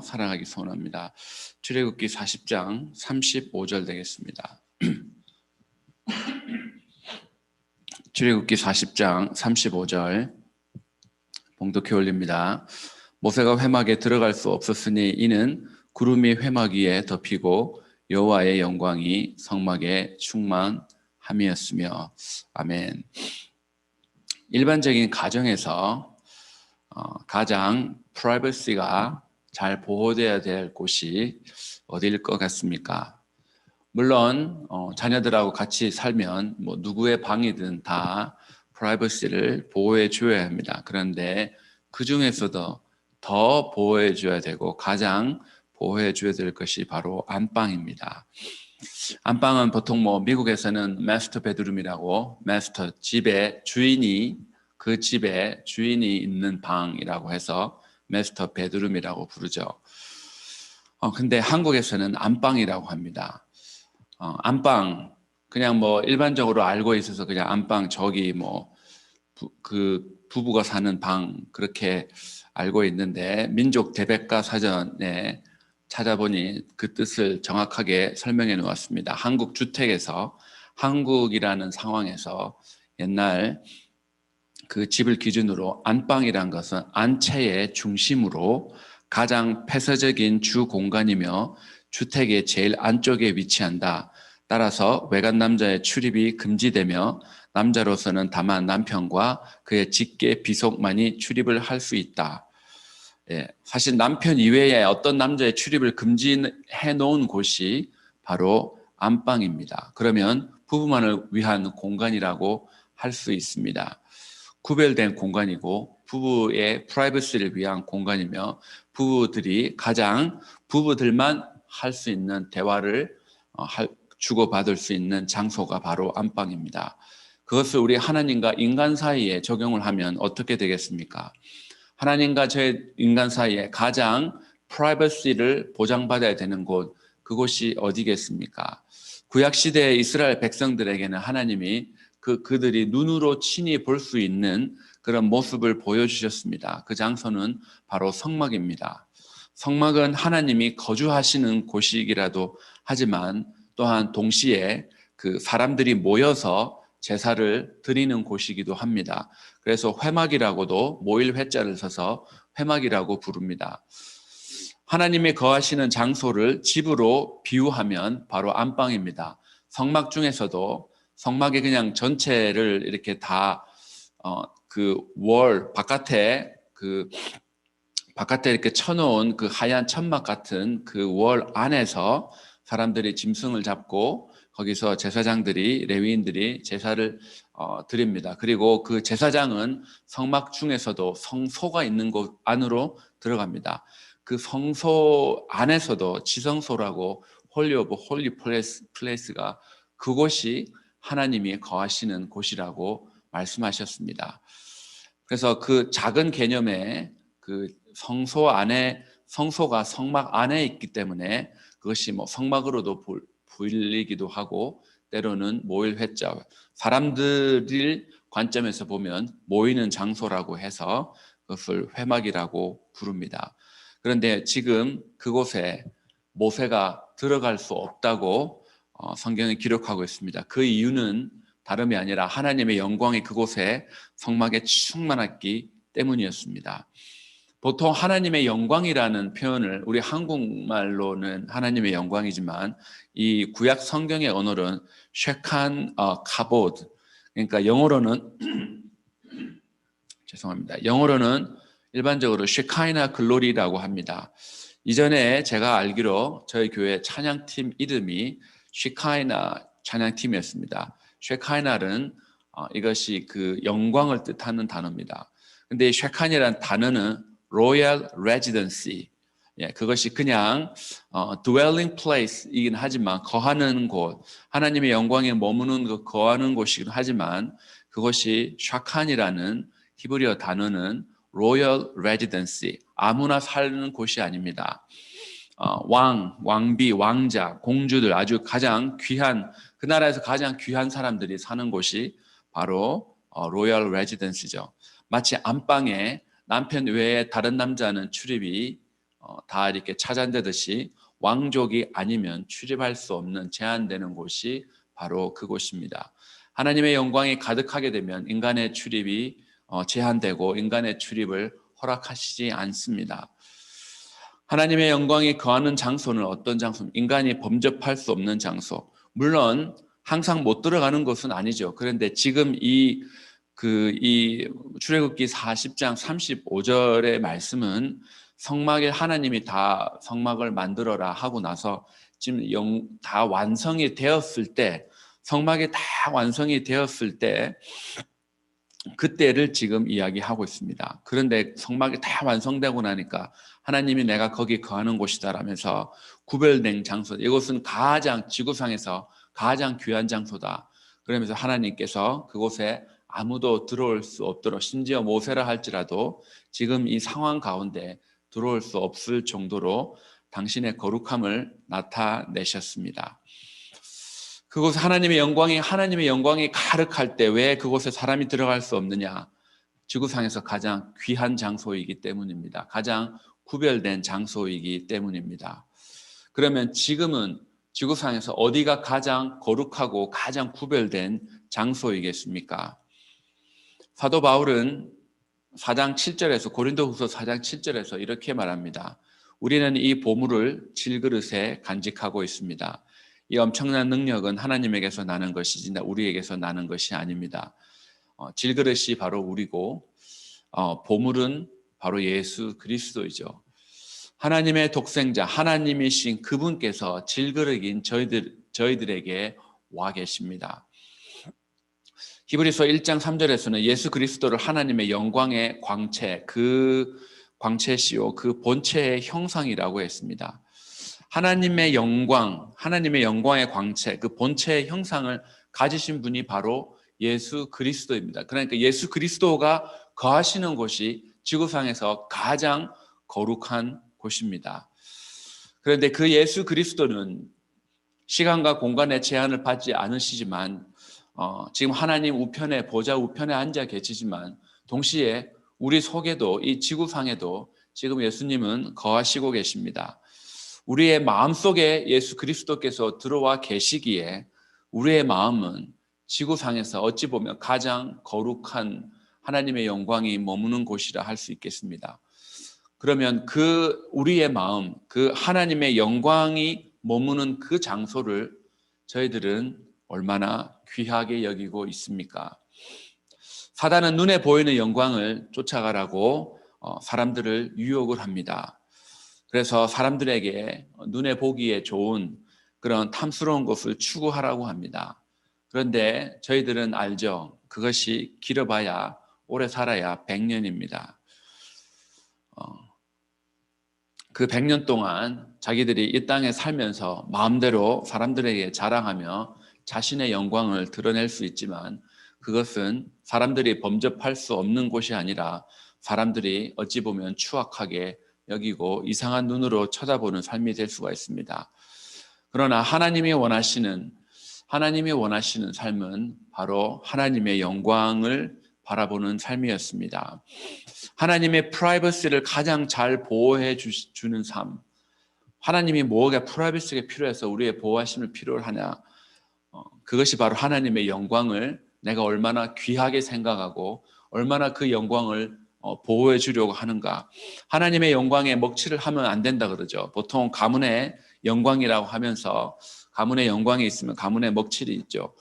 사랑하기 소원합니다. 출애굽기 40장 35절 되겠습니다. 출애굽기 40장 35절 봉독해 올립니다. 모세가 회막에 들어갈 수 없었으니 이는 구름이 회막 위에 덮이고 여호와의 영광이 성막에 충만함이었으며. 아멘. 일반적인 가정에서 가장 프라이버시가 잘 보호되어야 될 곳이 어디일 것 같습니까? 물론 자녀들하고 같이 살면 누구의 방이든 다 프라이버시를 보호해 줘야 합니다. 그런데 그 중에서도 더 보호해 줘야 되고 가장 보호해 줘야 될 것이 바로 안방입니다. 안방은 보통 미국에서는 마스터 베드룸이라고, 마스터 집의 주인이, 그 집에 주인이 있는 방이라고 해서 마스터 베드룸이라고 부르죠. 근데 한국에서는 안방이라고 합니다. 안방, 그냥 일반적으로 알고 있어서 그냥 안방, 저기 그 부부가 사는 방, 그렇게 알고 있는데 민족 대백과 사전에 찾아보니 그 뜻을 정확하게 설명해 놓았습니다. 한국 주택에서, 한국이라는 상황에서 옛날 그 집을 기준으로 안방이란 것은 안채의 중심으로 가장 폐쇄적인 주 공간이며 주택의 제일 안쪽에 위치한다. 따라서 외간 남자의 출입이 금지되며 남자로서는 다만 남편과 그의 직계 비속만이 출입을 할 수 있다. 사실 남편 이외에 어떤 남자의 출입을 금지해 놓은 곳이 바로 안방입니다. 그러면 부부만을 위한 공간이라고 할 수 있습니다. 구별된 공간이고 부부의 프라이버시를 위한 공간이며 부부들만 할 수 있는 대화를 주고받을 수 있는 장소가 바로 안방입니다. 그것을 우리 하나님과 인간 사이에 적용을 하면 어떻게 되겠습니까? 하나님과 저희 인간 사이에 가장 프라이버시를 보장받아야 되는 곳, 그곳이 어디겠습니까? 구약시대의 이스라엘 백성들에게는 하나님이 그들이 눈으로 친히 볼 수 있는 그런 모습을 보여주셨습니다. 그 장소는 바로 성막입니다. 성막은 하나님이 거주하시는 곳이기라도 하지만 또한 동시에 그 사람들이 모여서 제사를 드리는 곳이기도 합니다. 그래서 회막이라고도 모일 회자를 써서 회막이라고 부릅니다. 하나님이 거하시는 장소를 집으로 비유하면 바로 안방입니다. 성막 중에서도 성막의 그냥 전체를 이렇게 다 그 월 바깥에 이렇게 쳐놓은 그 하얀 천막 같은 그 월 안에서 사람들이 짐승을 잡고 거기서 제사장들이, 레위인들이 제사를 드립니다. 그리고 그 제사장은 성막 중에서도 성소가 있는 곳 안으로 들어갑니다. 그 성소 안에서도 지성소라고 홀리 오브 홀리 플레이스가 그곳이 하나님이 거하시는 곳이라고 말씀하셨습니다. 그래서 그 작은 개념의 그 성소 안에, 성소가 성막 안에 있기 때문에 그것이 성막으로도 불리기도 하고 때로는 모일 회자, 사람들의 관점에서 보면 모이는 장소라고 해서 그것을 회막이라고 부릅니다. 그런데 지금 그곳에 모세가 들어갈 수 없다고 성경이 기록하고 있습니다. 그 이유는 다름이 아니라 하나님의 영광이 그곳에 성막에 충만했기 때문이었습니다. 보통 하나님의 영광이라는 표현을 우리 한국말로는 하나님의 영광이지만 이 구약 성경의 언어는 쉐칸 카보드, 그러니까 영어로는 죄송합니다. 영어로는 일반적으로 쉐카이나 글로리라고 합니다. 이전에 제가 알기로 저희 교회 찬양팀 이름이 쉐카이나 찬양팀이었습니다. 쉐카이나는 이것이 그 영광을 뜻하는 단어입니다. 근데 이 쉐칸이라는 단어는 Royal Residency, 그것이 그냥 dwelling place이긴 하지만 거하는 곳, 하나님의 영광에 머무는 그 거하는 곳이긴 하지만 그것이 샤칸이라는 히브리어 단어는 Royal Residency, 아무나 사는 곳이 아닙니다. 왕비, 왕자, 공주들, 아주 가장 귀한, 그 나라에서 가장 귀한 사람들이 사는 곳이 바로 로열 레지던시죠. 마치 안방에 남편 외에 다른 남자는 출입이 다 이렇게 찾아내듯이 왕족이 아니면 출입할 수 없는 제한되는 곳이 바로 그곳입니다. 하나님의 영광이 가득하게 되면 인간의 출입이 제한되고 인간의 출입을 허락하시지 않습니다. 하나님의 영광이 거하는 장소는 어떤 장소입니까? 인간이 범접할 수 없는 장소. 물론 항상 못 들어가는 것은 아니죠. 그런데 지금 이 출애굽기 40장 35절의 말씀은 성막에 하나님이 다 성막을 만들어라 하고 나서 지금 다 완성이 되었을 때, 성막이 다 완성이 되었을 때 그때를 지금 이야기하고 있습니다. 그런데 성막이 다 완성되고 나니까 하나님이 내가 거기 거하는 곳이다라면서 구별된 장소, 이곳은 가장 지구상에서 가장 귀한 장소다. 그러면서 하나님께서 그곳에 아무도 들어올 수 없도록, 심지어 모세라 할지라도 지금 이 상황 가운데 들어올 수 없을 정도로 당신의 거룩함을 나타내셨습니다. 그곳 하나님의 영광이 가득할 때 왜 그곳에 사람이 들어갈 수 없느냐? 지구상에서 가장 귀한 장소이기 때문입니다. 가장 구별된 장소이기 때문입니다. 그러면 지금은 지구상에서 어디가 가장 거룩하고 가장 구별된 장소이겠습니까? 사도 바울은 4장 7절에서 고린도후서 4장 7절에서 이렇게 말합니다. 우리는 이 보물을 질그릇에 간직하고 있습니다. 이 엄청난 능력은 하나님에게서 나는 것이지 우리에게서 나는 것이 아닙니다. 질그릇이 바로 우리고 보물은 바로 예수 그리스도이죠. 하나님의 독생자, 하나님이신 그분께서 질그릇인 저희들에게 와 계십니다. 히브리서 1장 3절에서는 예수 그리스도를 하나님의 영광의 광채, 그 광채시요 그 본체의 형상이라고 했습니다. 하나님의 영광, 하나님의 영광의 광채, 그 본체의 형상을 가지신 분이 바로 예수 그리스도입니다. 그러니까 예수 그리스도가 거하시는 곳이 지구상에서 가장 거룩한 곳입니다. 그런데 그 예수 그리스도는 시간과 공간의 제한을 받지 않으시지만 지금 하나님 우편에, 보좌 우편에 앉아 계시지만 동시에 우리 속에도, 이 지구상에도 지금 예수님은 거하시고 계십니다. 우리의 마음속에 예수 그리스도께서 들어와 계시기에 우리의 마음은 지구상에서 어찌 보면 가장 거룩한 하나님의 영광이 머무는 곳이라 할 수 있겠습니다. 그러면 그 우리의 마음, 그 하나님의 영광이 머무는 그 장소를 저희들은 얼마나 귀하게 여기고 있습니까? 사단은 눈에 보이는 영광을 쫓아가라고 사람들을 유혹을 합니다. 그래서 사람들에게 눈에 보기에 좋은 그런 탐스러운 것을 추구하라고 합니다. 그런데 저희들은 알죠. 그것이 길어봐야 오래 살아야 100년입니다. 그 100년 동안 자기들이 이 땅에 살면서 마음대로 사람들에게 자랑하며 자신의 영광을 드러낼 수 있지만 그것은 사람들이 범접할 수 없는 곳이 아니라 사람들이 어찌 보면 추악하게 여기고 이상한 눈으로 쳐다보는 삶이 될 수가 있습니다. 그러나 하나님이 원하시는 삶은 바로 하나님의 영광을 바라보는 삶이었습니다. 하나님의 프라이버시를 가장 잘 보호해 주는 삶. 하나님이 뭐가 프라이버시가 필요해서 우리의 보호하심을 필요로 하냐. 그것이 바로 하나님의 영광을 내가 얼마나 귀하게 생각하고 얼마나 그 영광을 보호해 주려고 하는가. 하나님의 영광에 먹칠을 하면 안 된다 그러죠. 보통 가문의 영광이라고 하면서 가문의 영광이 있으면 가문의 먹칠이 있죠.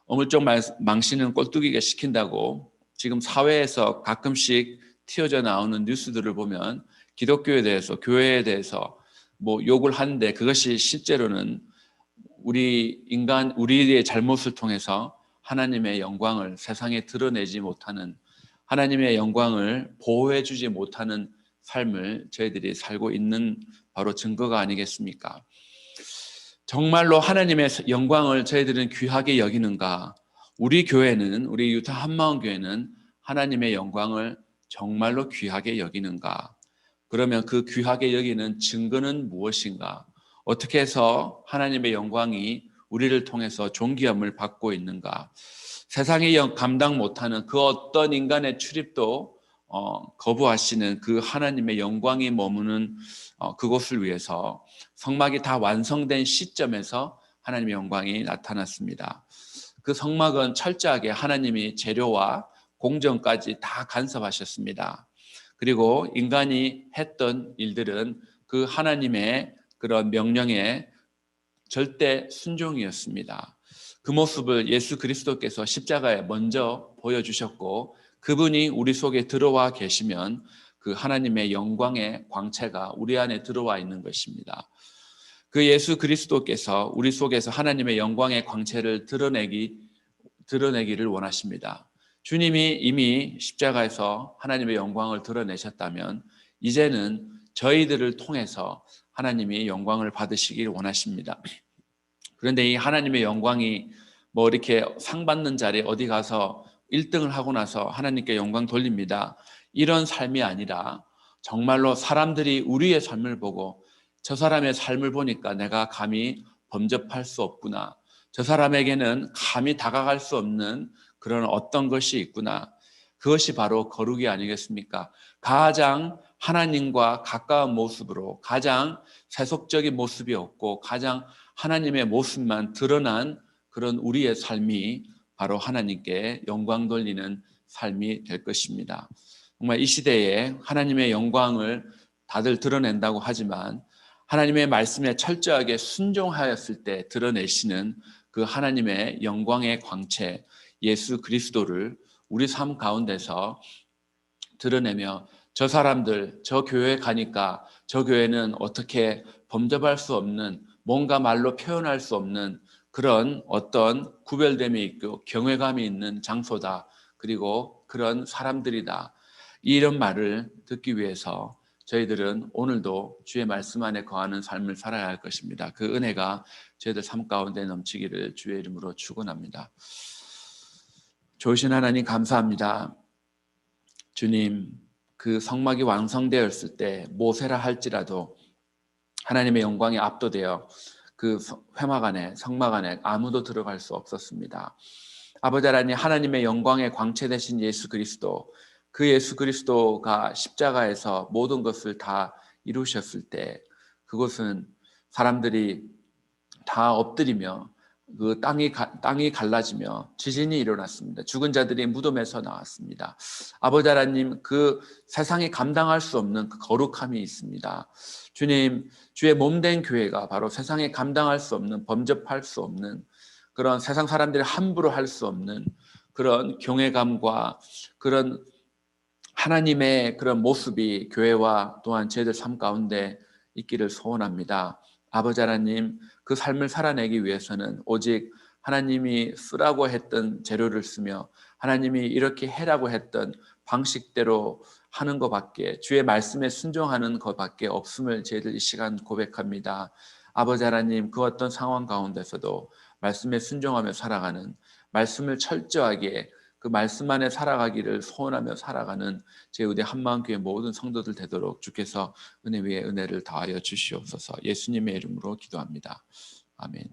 어물쩍 망신은 꼴뚜기가 시킨다고 지금 사회에서 가끔씩 튀어져 나오는 뉴스들을 보면 기독교에 대해서, 교회에 대해서 뭐 욕을 하는데 그것이 실제로는 우리의 잘못을 통해서 하나님의 영광을 세상에 드러내지 못하는, 하나님의 영광을 보호해 주지 못하는 삶을 저희들이 살고 있는 바로 증거가 아니겠습니까? 정말로 하나님의 영광을 저희들은 귀하게 여기는가? 우리 교회는, 우리 유타 한마음 교회는 하나님의 영광을 정말로 귀하게 여기는가? 그러면 그 귀하게 여기는 증거는 무엇인가? 어떻게 해서 하나님의 영광이 우리를 통해서 존귀함을 받고 있는가? 세상이 감당 못하는 그 어떤 인간의 출입도 거부하시는 그 하나님의 영광이 머무는 그곳을 위해서 성막이 다 완성된 시점에서 하나님의 영광이 나타났습니다. 그 성막은 철저하게 하나님이 재료와 공정까지 다 간섭하셨습니다. 그리고 인간이 했던 일들은 그 하나님의 그런 명령에 절대 순종이었습니다. 그 모습을 예수 그리스도께서 십자가에 먼저 보여주셨고, 그분이 우리 속에 들어와 계시면 그 하나님의 영광의 광채가 우리 안에 들어와 있는 것입니다. 그 예수 그리스도께서 우리 속에서 하나님의 영광의 광채를 드러내기를 원하십니다. 주님이 이미 십자가에서 하나님의 영광을 드러내셨다면 이제는 저희들을 통해서 하나님이 영광을 받으시길 원하십니다. 그런데 이 하나님의 영광이 뭐 이렇게 상 받는 자리에 어디 가서 1등을 하고 나서 하나님께 영광 돌립니다, 이런 삶이 아니라 정말로 사람들이 우리의 삶을 보고 저 사람의 삶을 보니까 내가 감히 범접할 수 없구나, 저 사람에게는 감히 다가갈 수 없는 그런 어떤 것이 있구나, 그것이 바로 거룩이 아니겠습니까? 가장 하나님과 가까운 모습으로, 가장 세속적인 모습이 없고 가장 하나님의 모습만 드러난 그런 우리의 삶이 바로 하나님께 영광 돌리는 삶이 될 것입니다. 정말 이 시대에 하나님의 영광을 다들 드러낸다고 하지만 하나님의 말씀에 철저하게 순종하였을 때 드러내시는 그 하나님의 영광의 광채, 예수 그리스도를 우리 삶 가운데서 드러내며 저 사람들, 저 교회 가니까 저 교회는 어떻게 범접할 수 없는, 뭔가 말로 표현할 수 없는 그런 어떤 구별됨이 있고 경외감이 있는 장소다, 그리고 그런 사람들이다, 이런 말을 듣기 위해서 저희들은 오늘도 주의 말씀 안에 거하는 삶을 살아야 할 것입니다. 그 은혜가 저희들 삶 가운데 넘치기를 주의 이름으로 축원합니다. 좋으신 하나님 감사합니다. 주님, 그 성막이 완성되었을 때 모세라 할지라도 하나님의 영광에 압도되어 그 회막 안에, 성막 안에 아무도 들어갈 수 없었습니다. 아버지 하나님, 하나님의 영광의 광채 되신 예수 그리스도, 그 예수 그리스도가 십자가에서 모든 것을 다 이루셨을 때 그것은 사람들이 다 엎드리며 그 땅이 갈라지며 지진이 일어났습니다. 죽은 자들이 무덤에서 나왔습니다. 아버지 하나님, 그 세상이 감당할 수 없는 그 거룩함이 있습니다. 주님, 주의 몸된 교회가 바로 세상에 감당할 수 없는, 범접할 수 없는, 그런 세상 사람들이 함부로 할 수 없는 그런 경외감과 그런 하나님의 그런 모습이 교회와 또한 저희들 삶 가운데 있기를 소원합니다. 아버지 하나님, 그 삶을 살아내기 위해서는 오직 하나님이 쓰라고 했던 재료를 쓰며 하나님이 이렇게 해라고 했던 방식대로 하는 것밖에, 주의 말씀에 순종하는 것밖에 없음을 저희들 이 시간 고백합니다. 아버지 하나님, 그 어떤 상황 가운데서도 말씀에 순종하며 살아가는, 말씀을 철저하게 그 말씀 안에 살아가기를 소원하며 살아가는 제 한마음교회 모든 성도들 되도록 주께서 은혜 위에 은혜를 더하여 주시옵소서. 예수님의 이름으로 기도합니다. 아멘.